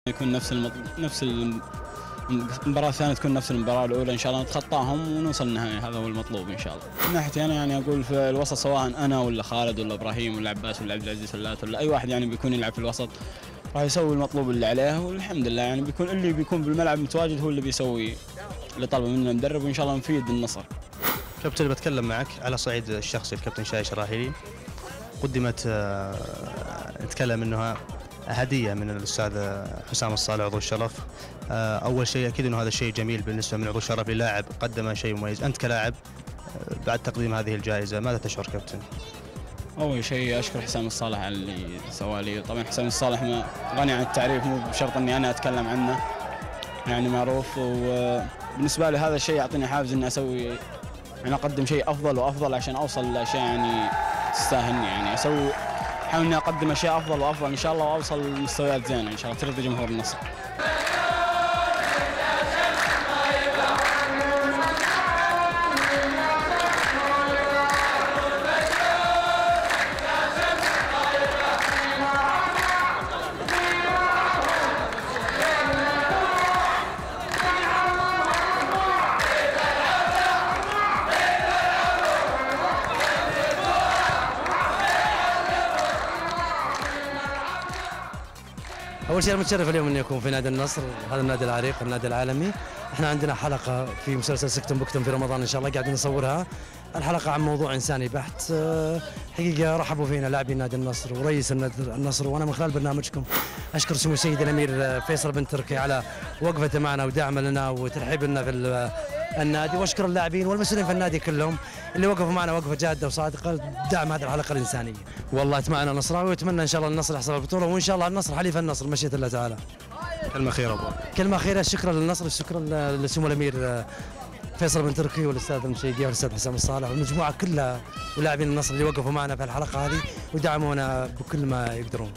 يكون نفس المباراة الثانية تكون نفس المباراة الأولى إن شاء الله، نتخطاهم ونوصل النهاية. هذا هو المطلوب إن شاء الله. من ناحيتي أنا يعني أقول في الوسط، سواء أنا ولا خالد ولا إبراهيم ولا عباس ولا عبد العزيز فلات ولا أي واحد يعني بيكون يلعب في الوسط راح يسوي المطلوب اللي عليه، والحمد لله يعني بيكون اللي بيكون بالملعب متواجد هو اللي بيسوي اللي طلبه منه المدرب، وإن شاء الله نفيد النصر. كابتن، بتكلم معك على صعيد الشخصي. الكابتن شاي شراهيلي قدمت نتكلم انها هديه من الاستاذ حسام الصالح عضو الشرف. اول شيء اكيد انه هذا الشيء جميل بالنسبه من عضو الشرف للاعب قدم شيء مميز. انت كلاعب بعد تقديم هذه الجائزه ماذا تشعر كابتن؟ أول شيء أشكر حسام الصالح على اللي سواه لي. طبعا حسام الصالح ما غني عن التعريف، مو بشرط إني أنا أتكلم عنه، يعني معروف. وبالنسبة لي هذا الشيء يعطيني حافز إني أسوي يعني أقدم شيء أفضل وأفضل عشان أوصل لأشياء يعني تستاهلني، يعني أحاول إني أقدم أشياء أفضل وأفضل إن شاء الله، وأوصل لمستويات زينة إن شاء الله ترضي جمهور النصر. أول شيء أنا متشرف اليوم إني أكون في نادي النصر، هذا النادي العريق، النادي العالمي. إحنا عندنا حلقة في مسلسل سكتم بكتم في رمضان إن شاء الله قاعدين نصورها. الحلقة عن موضوع إنساني بحت. حقيقة رحبوا فينا لاعبين نادي النصر ورئيس النادي النصر، وأنا من خلال برنامجكم أشكر سمو سيدي الأمير فيصل بن تركي على وقفته معنا ودعمه لنا وترحيب لنا في النادي، واشكر اللاعبين والمسؤولين في النادي كلهم اللي وقفوا معنا وقفه جاده وصادقه دعم هذه الحلقه الانسانيه. والله اتمنى نصراوي واتمنى ان شاء الله النصر يحصل البطوله، وان شاء الله النصر حليف النصر مشيئه الله تعالى. كلمه اخيره ابو. كلمه اخيره، شكرا للنصر، شكرا لسمو الامير فيصل بن تركي والاستاذ المشيقي والاستاذ حسام الصالح والمجموعه كلها ولاعبين النصر اللي وقفوا معنا في الحلقه هذه ودعمونا بكل ما يقدرون.